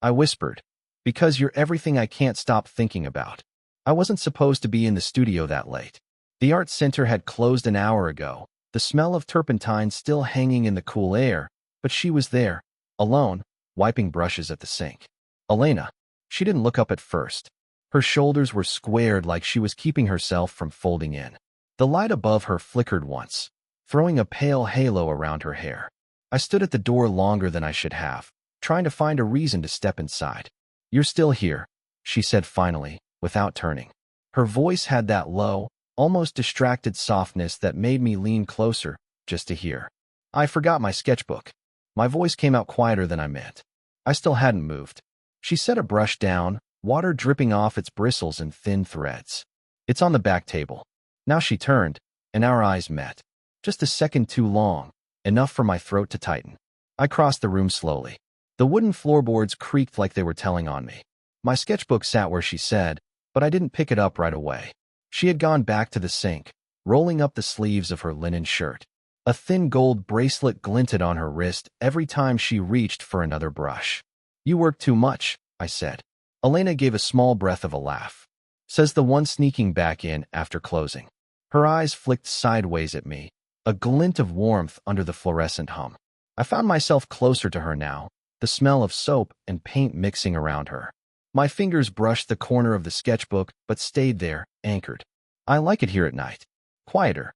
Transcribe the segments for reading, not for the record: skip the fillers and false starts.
I whispered. Because you're everything I can't stop thinking about. I wasn't supposed to be in the studio that late. The art center had closed an hour ago, the smell of turpentine still hanging in the cool air, but she was there, alone, wiping brushes at the sink. Elena. She didn't look up at first. Her shoulders were squared like she was keeping herself from folding in. The light above her flickered once, throwing a pale halo around her hair. I stood at the door longer than I should have, trying to find a reason to step inside. You're still here, she said finally, without turning. Her voice had that low, almost distracted softness that made me lean closer, just to hear. I forgot my sketchbook. My voice came out quieter than I meant. I still hadn't moved. She set a brush down, water dripping off its bristles in thin threads. It's on the back table. Now she turned, and our eyes met. Just a second too long, enough for my throat to tighten. I crossed the room slowly. The wooden floorboards creaked like they were telling on me. My sketchbook sat where she said, but I didn't pick it up right away. She had gone back to the sink, rolling up the sleeves of her linen shirt. A thin gold bracelet glinted on her wrist every time she reached for another brush. You work too much, I said. Elena gave a small breath of a laugh. Says the one sneaking back in after closing. Her eyes flicked sideways at me, a glint of warmth under the fluorescent hum. I found myself closer to her now, the smell of soap and paint mixing around her. My fingers brushed the corner of the sketchbook, but stayed there, anchored. I like it here at night. Quieter.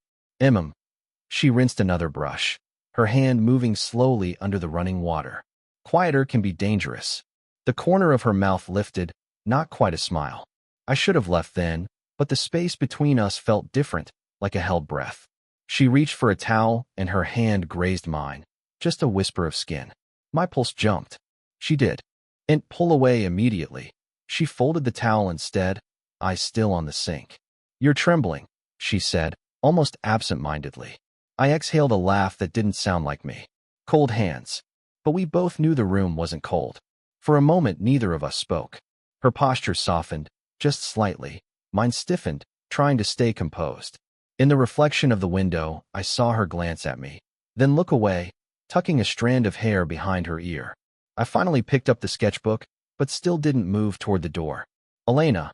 She rinsed another brush, her hand moving slowly under the running water. Quieter can be dangerous. The corner of her mouth lifted, not quite a smile. I should have left then, but the space between us felt different, like a held breath. She reached for a towel, and her hand grazed mine. Just a whisper of skin. My pulse jumped. She did. And pull away immediately. She folded the towel instead, eyes still on the sink. You're trembling, she said, almost absent-mindedly. I exhaled a laugh that didn't sound like me. Cold hands. But we both knew the room wasn't cold. For a moment, neither of us spoke. Her posture softened, just slightly. Mine stiffened, trying to stay composed. In the reflection of the window, I saw her glance at me, then look away, tucking a strand of hair behind her ear. I finally picked up the sketchbook, but still didn't move toward the door. Elena,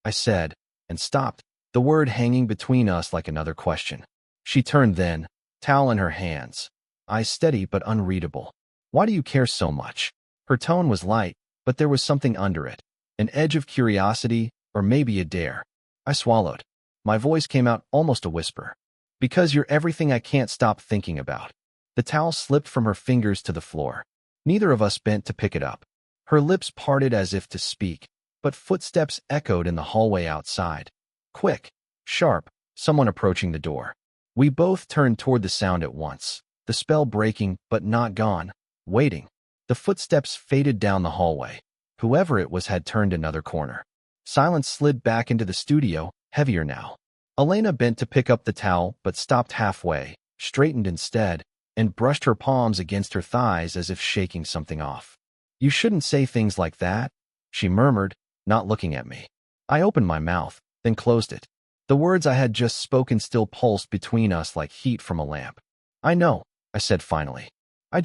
I said, and stopped, the word hanging between us like another question. She turned then, towel in her hands, eyes steady but unreadable. Why do you care so much? Her tone was light, but there was something under it, an edge of curiosity, or maybe a dare. I swallowed. My voice came out almost a whisper. Because you're everything I can't stop thinking about. The towel slipped from her fingers to the floor. Neither of us bent to pick it up. Her lips parted as if to speak, but footsteps echoed in the hallway outside. Quick, sharp, someone approaching the door. We both turned toward the sound at once, the spell breaking but not gone, waiting. The footsteps faded down the hallway. Whoever it was had turned another corner. Silence slid back into the studio, heavier now. Elena bent to pick up the towel but stopped halfway, straightened instead, and brushed her palms against her thighs as if shaking something off. You shouldn't say things like that, she murmured, not looking at me. I opened my mouth, then closed it. The words I had just spoken still pulsed between us like heat from a lamp. I know, I said finally. I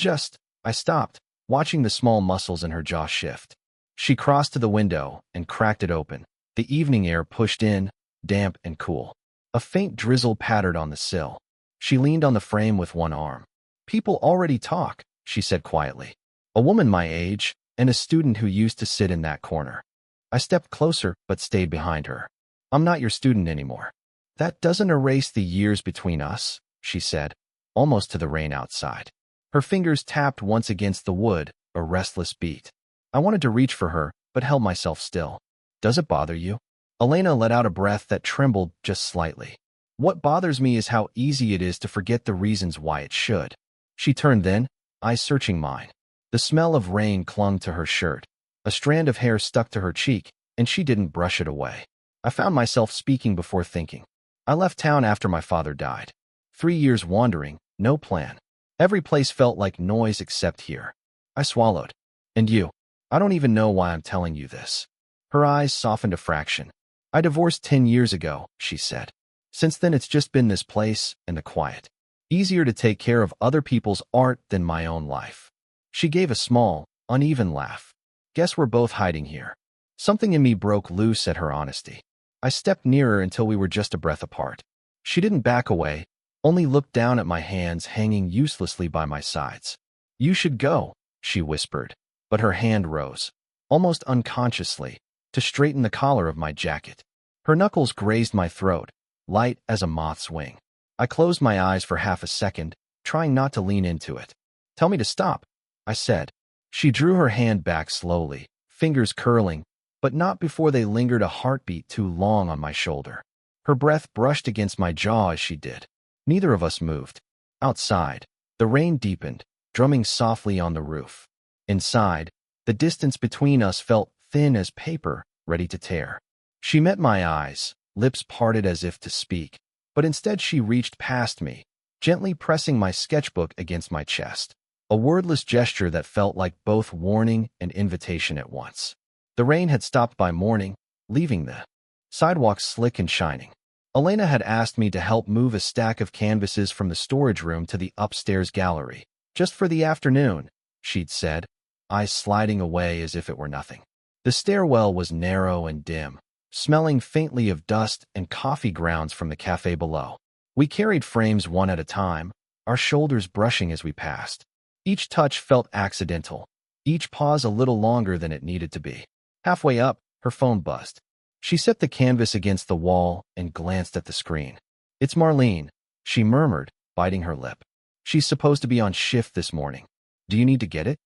stopped, watching the small muscles in her jaw shift. She crossed to the window and cracked it open. The evening air pushed in, damp and cool. A faint drizzle pattered on the sill. She leaned on the frame with one arm. People already talk, she said quietly. A woman my age, and a student who used to sit in that corner. I stepped closer but stayed behind her. I'm not your student anymore. That doesn't erase the years between us, she said, almost to the rain outside. Her fingers tapped once against the wood, a restless beat. I wanted to reach for her, but held myself still. Does it bother you? Elena let out a breath that trembled just slightly. What bothers me is how easy it is to forget the reasons why it should. She turned then, eyes searching mine. The smell of rain clung to her shirt. A strand of hair stuck to her cheek, and she didn't brush it away. I found myself speaking before thinking. I left town after my father died. 3 years wandering, no plan. Every place felt like noise except here. I swallowed. And you? I don't even know why I'm telling you this. Her eyes softened a fraction. I divorced 10 years ago, she said. Since then it's just been this place and the quiet. Easier to take care of other people's art than my own life. She gave a small, uneven laugh. Guess we're both hiding here. Something in me broke loose at her honesty. I stepped nearer until we were just a breath apart. She didn't back away, only looked down at my hands hanging uselessly by my sides. You should go, she whispered, but her hand rose, almost unconsciously, to straighten the collar of my jacket. Her knuckles grazed my throat, light as a moth's wing. I closed my eyes for half a second, trying not to lean into it. Tell me to stop, I said. She drew her hand back slowly, fingers curling, but not before they lingered a heartbeat too long on my shoulder. Her breath brushed against my jaw as she did. Neither of us moved. Outside, the rain deepened, drumming softly on the roof. Inside, the distance between us felt thin as paper, ready to tear. She met my eyes, lips parted as if to speak, but instead she reached past me, gently pressing my sketchbook against my chest. A wordless gesture that felt like both warning and invitation at once. The rain had stopped by morning, leaving the sidewalk slick and shining. Elena had asked me to help move a stack of canvases from the storage room to the upstairs gallery, just for the afternoon, she'd said, eyes sliding away as if it were nothing. The stairwell was narrow and dim, smelling faintly of dust and coffee grounds from the cafe below. We carried frames one at a time, our shoulders brushing as we passed. Each touch felt accidental, each pause a little longer than it needed to be. Halfway up, her phone buzzed. She set the canvas against the wall and glanced at the screen. It's Marlene, she murmured, biting her lip. She's supposed to be on shift this morning. Do you need to get it?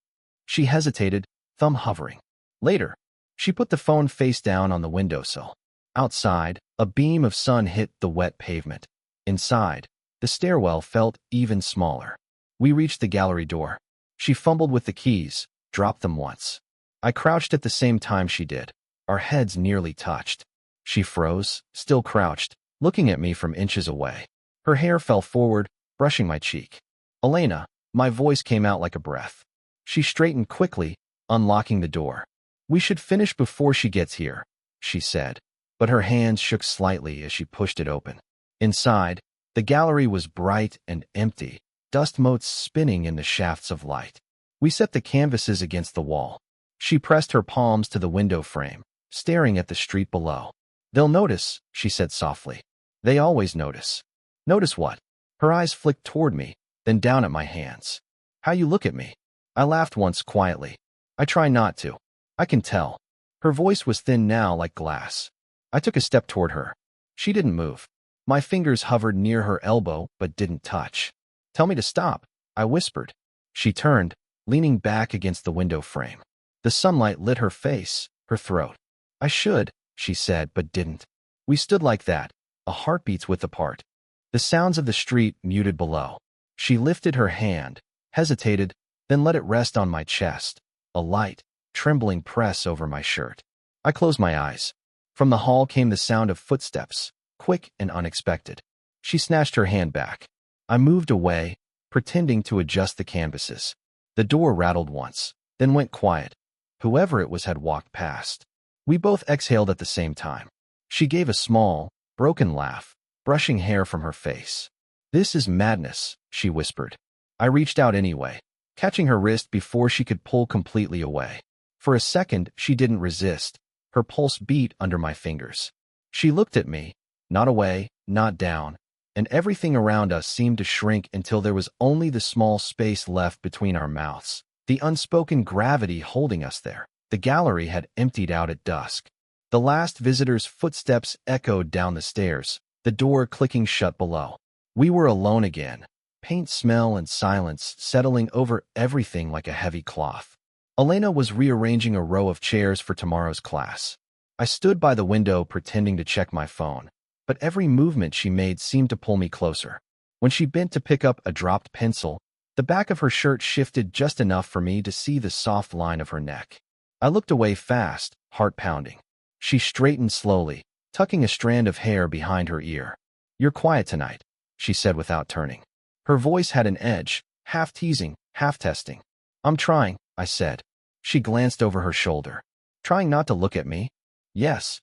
She hesitated, thumb hovering. Later. She put the phone face down on the windowsill. Outside, a beam of sun hit the wet pavement. Inside, the stairwell felt even smaller. We reached the gallery door. She fumbled with the keys, dropped them once. I crouched at the same time she did. Our heads nearly touched. She froze, still crouched, looking at me from inches away. Her hair fell forward, brushing my cheek. Elena, my voice came out like a breath. She straightened quickly, unlocking the door. We should finish before she gets here, she said, but her hands shook slightly as she pushed it open. Inside, the gallery was bright and empty, dust motes spinning in the shafts of light. We set the canvases against the wall. She pressed her palms to the window frame, staring at the street below. They'll notice, she said softly. They always notice. Notice what? Her eyes flicked toward me, then down at my hands. How you look at me. I laughed once quietly. I try not to. I can tell. Her voice was thin now like glass. I took a step toward her. She didn't move. My fingers hovered near her elbow but didn't touch. Tell me to stop, I whispered. She turned, leaning back against the window frame. The sunlight lit her face, her throat. I should, she said, but didn't. We stood like that, a heartbeat's width apart. The sounds of the street muted below. She lifted her hand, hesitated, then let it rest on my chest, a light, trembling press over my shirt. I closed my eyes. From the hall came the sound of footsteps, quick and unexpected. She snatched her hand back. I moved away, pretending to adjust the canvases. The door rattled once, then went quiet. Whoever it was had walked past. We both exhaled at the same time. She gave a small, broken laugh, brushing hair from her face. This is madness, she whispered. I reached out anyway, catching her wrist before she could pull completely away. For a second, she didn't resist. Her pulse beat under my fingers. She looked at me, not away, not down, and everything around us seemed to shrink until there was only the small space left between our mouths, the unspoken gravity holding us there. The gallery had emptied out at dusk. The last visitor's footsteps echoed down the stairs, the door clicking shut below. We were alone again, paint smell and silence settling over everything like a heavy cloth. Elena was rearranging a row of chairs for tomorrow's class. I stood by the window pretending to check my phone, but every movement she made seemed to pull me closer. When she bent to pick up a dropped pencil, the back of her shirt shifted just enough for me to see the soft line of her neck. I looked away fast, heart pounding. She straightened slowly, tucking a strand of hair behind her ear. You're quiet tonight, she said without turning. Her voice had an edge, half teasing, half testing. I'm trying, I said. She glanced over her shoulder. Trying not to look at me? Yes.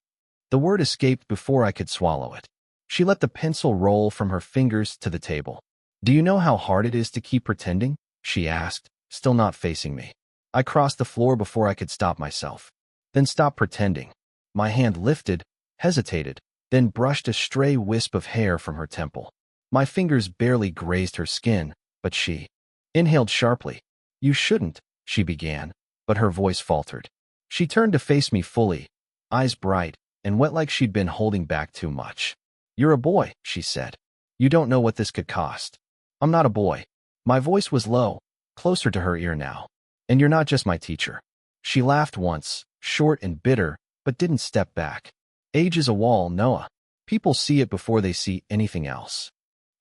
The word escaped before I could swallow it. She let the pencil roll from her fingers to the table. Do you know how hard it is to keep pretending? She asked, still not facing me. I crossed the floor before I could stop myself. Then stopped pretending. My hand lifted, hesitated, then brushed a stray wisp of hair from her temple. My fingers barely grazed her skin, but she inhaled sharply. You shouldn't, she began, but her voice faltered. She turned to face me fully, eyes bright and wet like she'd been holding back too much. You're a boy, she said. You don't know what this could cost. I'm not a boy. My voice was low, closer to her ear now. And you're not just my teacher. She laughed once, short and bitter, but didn't step back. Age is a wall, Noah. People see it before they see anything else.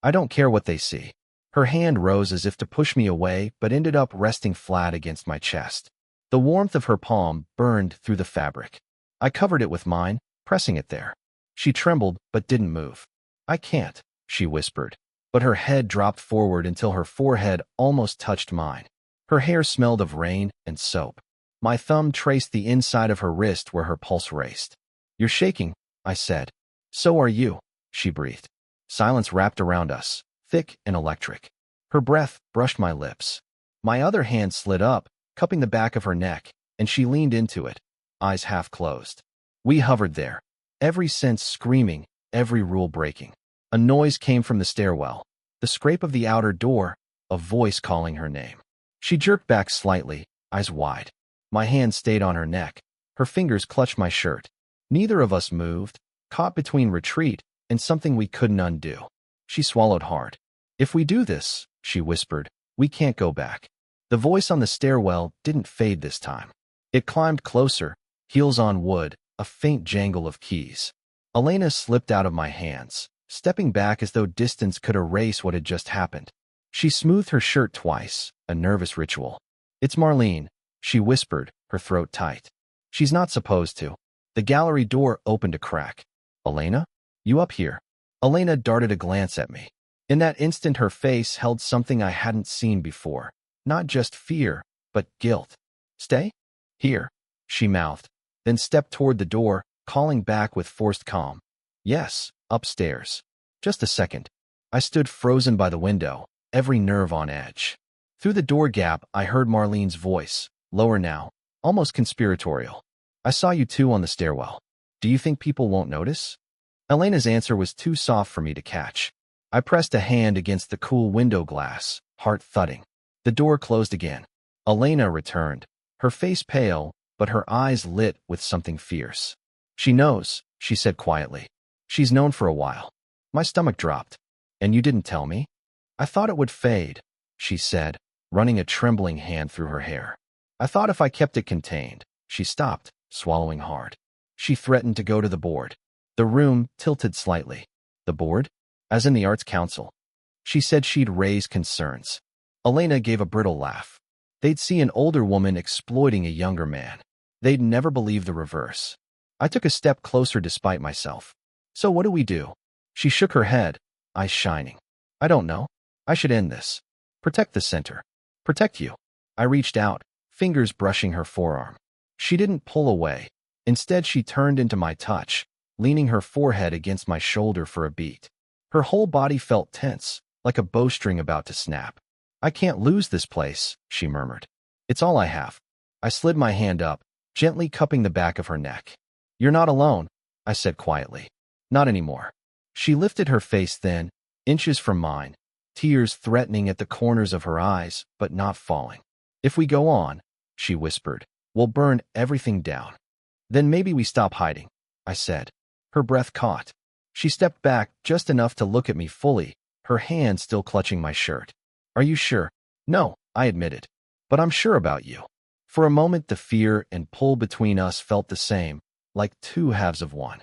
I don't care what they see. Her hand rose as if to push me away, but ended up resting flat against my chest. The warmth of her palm burned through the fabric. I covered it with mine, pressing it there. She trembled, but didn't move. I can't, she whispered, but her head dropped forward until her forehead almost touched mine. Her hair smelled of rain and soap. My thumb traced the inside of her wrist where her pulse raced. You're shaking, I said. So are you, she breathed. Silence wrapped around us, thick and electric. Her breath brushed my lips. My other hand slid up, cupping the back of her neck, and she leaned into it, eyes half closed. We hovered there, every sense screaming, every rule breaking. A noise came from the stairwell, the scrape of the outer door, a voice calling her name. She jerked back slightly, eyes wide. My hand stayed on her neck. Her fingers clutched my shirt. Neither of us moved, caught between retreat and something we couldn't undo. She swallowed hard. If we do this, she whispered, we can't go back. The voice on the stairwell didn't fade this time. It climbed closer, heels on wood, a faint jangle of keys. Elena slipped out of my hands, stepping back as though distance could erase what had just happened. She smoothed her shirt twice, a nervous ritual. It's Marlene, she whispered, her throat tight. She's not supposed to. The gallery door opened a crack. Elena? You up here? Elena darted a glance at me. In that instant her face held something I hadn't seen before. Not just fear, but guilt. Stay? Here, she mouthed, then stepped toward the door, calling back with forced calm. Yes, upstairs. Just a second. I stood frozen by the window, every nerve on edge. Through the door gap, I heard Marlene's voice, lower now, almost conspiratorial. I saw you two on the stairwell. Do you think people won't notice? Elena's answer was too soft for me to catch. I pressed a hand against the cool window glass, heart thudding. The door closed again. Elena returned, her face pale, but her eyes lit with something fierce. She knows, she said quietly. She's known for a while. My stomach dropped. And you didn't tell me? I thought it would fade, she said, running a trembling hand through her hair. I thought if I kept it contained. She stopped, swallowing hard. She threatened to go to the board. The room tilted slightly. The board? As in the Arts Council. She said she'd raise concerns. Elena gave a brittle laugh. They'd see an older woman exploiting a younger man. They'd never believe the reverse. I took a step closer despite myself. So what do we do? She shook her head, eyes shining. I don't know. I should end this. Protect the center. Protect you. I reached out, fingers brushing her forearm. She didn't pull away. Instead, she turned into my touch, leaning her forehead against my shoulder for a beat. Her whole body felt tense, like a bowstring about to snap. I can't lose this place, she murmured. It's all I have. I slid my hand up, gently cupping the back of her neck. You're not alone, I said quietly. Not anymore. She lifted her face then, inches from mine, tears threatening at the corners of her eyes, but not falling. If we go on, she whispered, we'll burn everything down. Then maybe we stop hiding, I said. Her breath caught. She stepped back just enough to look at me fully, her hand still clutching my shirt. Are you sure? No, I admitted. But I'm sure about you. For a moment, the fear and pull between us felt the same, like two halves of one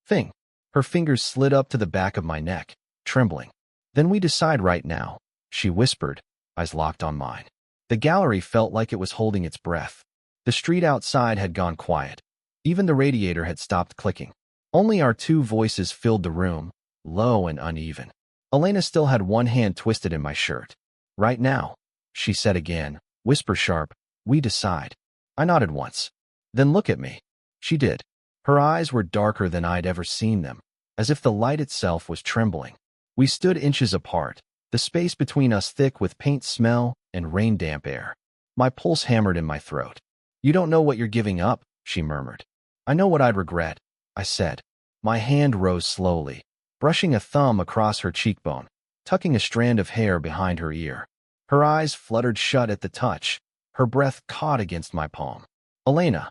thing. Her fingers slid up to the back of my neck, trembling. Then we decide right now, she whispered, eyes locked on mine. The gallery felt like it was holding its breath. The street outside had gone quiet. Even the radiator had stopped clicking. Only our two voices filled the room, low and uneven. Elena still had one hand twisted in my shirt. Right now, she said again, whisper sharp, we decide. I nodded once. Then look at me. She did. Her eyes were darker than I'd ever seen them, as if the light itself was trembling. We stood inches apart, the space between us thick with paint smell and rain-damp air. My pulse hammered in my throat. You don't know what you're giving up, she murmured. I know what I'd regret, I said. My hand rose slowly, brushing a thumb across her cheekbone, tucking a strand of hair behind her ear. Her eyes fluttered shut at the touch, her breath caught against my palm. Elena.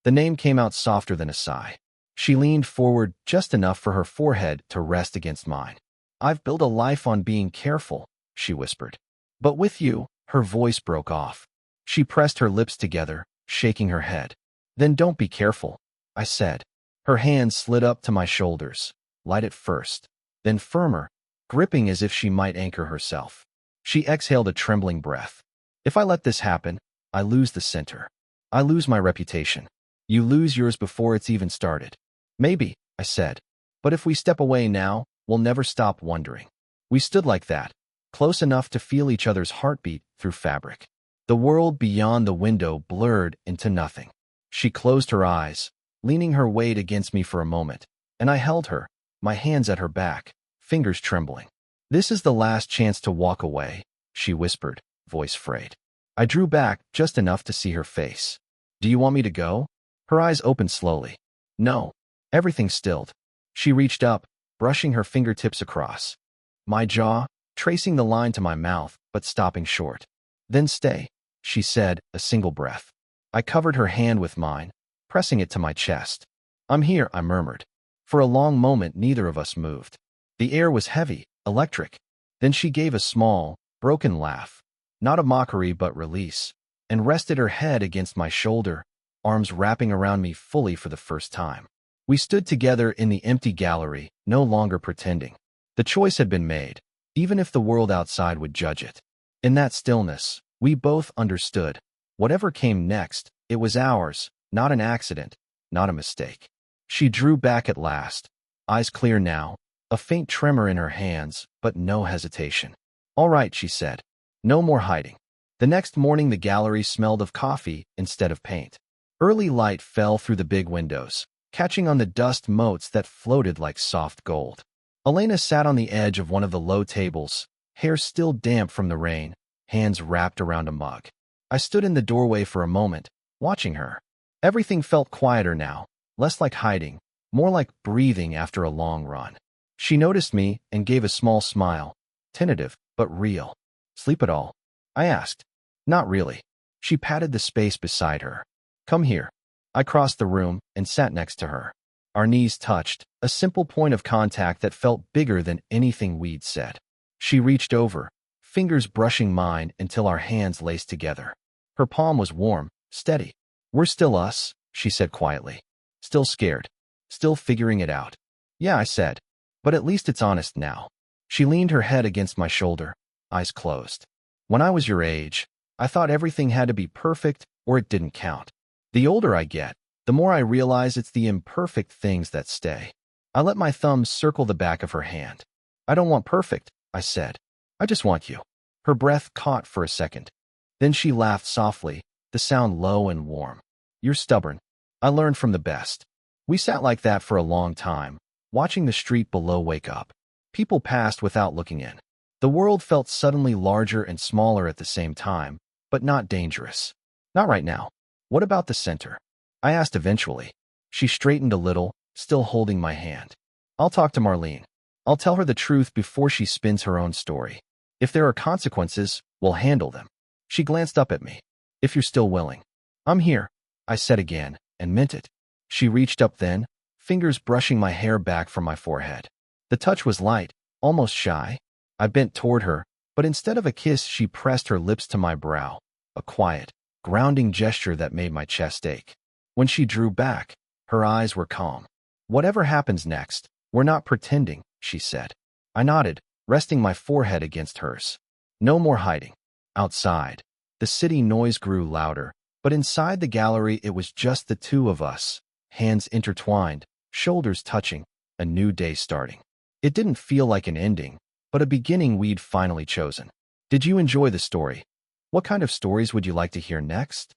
The name came out softer than a sigh. She leaned forward just enough for her forehead to rest against mine. I've built a life on being careful, she whispered. But with you, her voice broke off. She pressed her lips together, shaking her head. Then don't be careful, I said. Her hand slid up to my shoulders, light at first, then firmer, gripping as if she might anchor herself. She exhaled a trembling breath. If I let this happen, I lose the center. I lose my reputation. You lose yours before it's even started. Maybe, I said. But if we step away now, we'll never stop wondering. We stood like that, close enough to feel each other's heartbeat through fabric. The world beyond the window blurred into nothing. She closed her eyes, leaning her weight against me for a moment, and I held her, my hands at her back, fingers trembling. This is the last chance to walk away, she whispered, voice frayed. I drew back just enough to see her face. Do you want me to go? Her eyes opened slowly. No. Everything stilled. She reached up, brushing her fingertips across my jaw, tracing the line to my mouth, but stopping short. Then stay, she said, a single breath. I covered her hand with mine, pressing it to my chest. I'm here, I murmured. For a long moment, neither of us moved. The air was heavy, electric. Then she gave a small, broken laugh, not a mockery but release, and rested her head against my shoulder, arms wrapping around me fully for the first time. We stood together in the empty gallery, no longer pretending. The choice had been made, even if the world outside would judge it. In that stillness, we both understood. Whatever came next, it was ours, not an accident, not a mistake. She drew back at last, eyes clear now, a faint tremor in her hands, but no hesitation. All right, she said. No more hiding. The next morning the gallery smelled of coffee instead of paint. Early light fell through the big windows, catching on the dust motes that floated like soft gold. Elena sat on the edge of one of the low tables, hair still damp from the rain, hands wrapped around a mug. I stood in the doorway for a moment, watching her. Everything felt quieter now, less like hiding, more like breathing after a long run. She noticed me and gave a small smile, tentative but real. Sleep at all? I asked. Not really. She patted the space beside her. Come here. I crossed the room and sat next to her. Our knees touched, a simple point of contact that felt bigger than anything we'd said. She reached over, fingers brushing mine until our hands laced together. Her palm was warm, steady. We're still us, she said quietly. Still scared. Still figuring it out. Yeah, I said. But at least it's honest now. She leaned her head against my shoulder, eyes closed. When I was your age, I thought everything had to be perfect or it didn't count. The older I get, the more I realize it's the imperfect things that stay. I let my thumbs circle the back of her hand. I don't want perfect, I said. I just want you. Her breath caught for a second. Then she laughed softly, the sound low and warm. You're stubborn. I learned from the best. We sat like that for a long time, watching the street below wake up. People passed without looking in. The world felt suddenly larger and smaller at the same time, but not dangerous. Not right now. What about the center? I asked eventually. She straightened a little, still holding my hand. I'll talk to Marlene. I'll tell her the truth before she spins her own story. If there are consequences, we'll handle them. She glanced up at me. If you're still willing. I'm here, I said again, and meant it. She reached up then, fingers brushing my hair back from my forehead. The touch was light, almost shy. I bent toward her, but instead of a kiss, she pressed her lips to my brow, a quiet, grounding gesture that made my chest ache. When she drew back, her eyes were calm. Whatever happens next, we're not pretending, she said. I nodded, resting my forehead against hers. No more hiding. Outside, the city noise grew louder, but inside the gallery it was just the two of us, hands intertwined, shoulders touching, a new day starting. It didn't feel like an ending, but a beginning we'd finally chosen. Did you enjoy the story? What kind of stories would you like to hear next?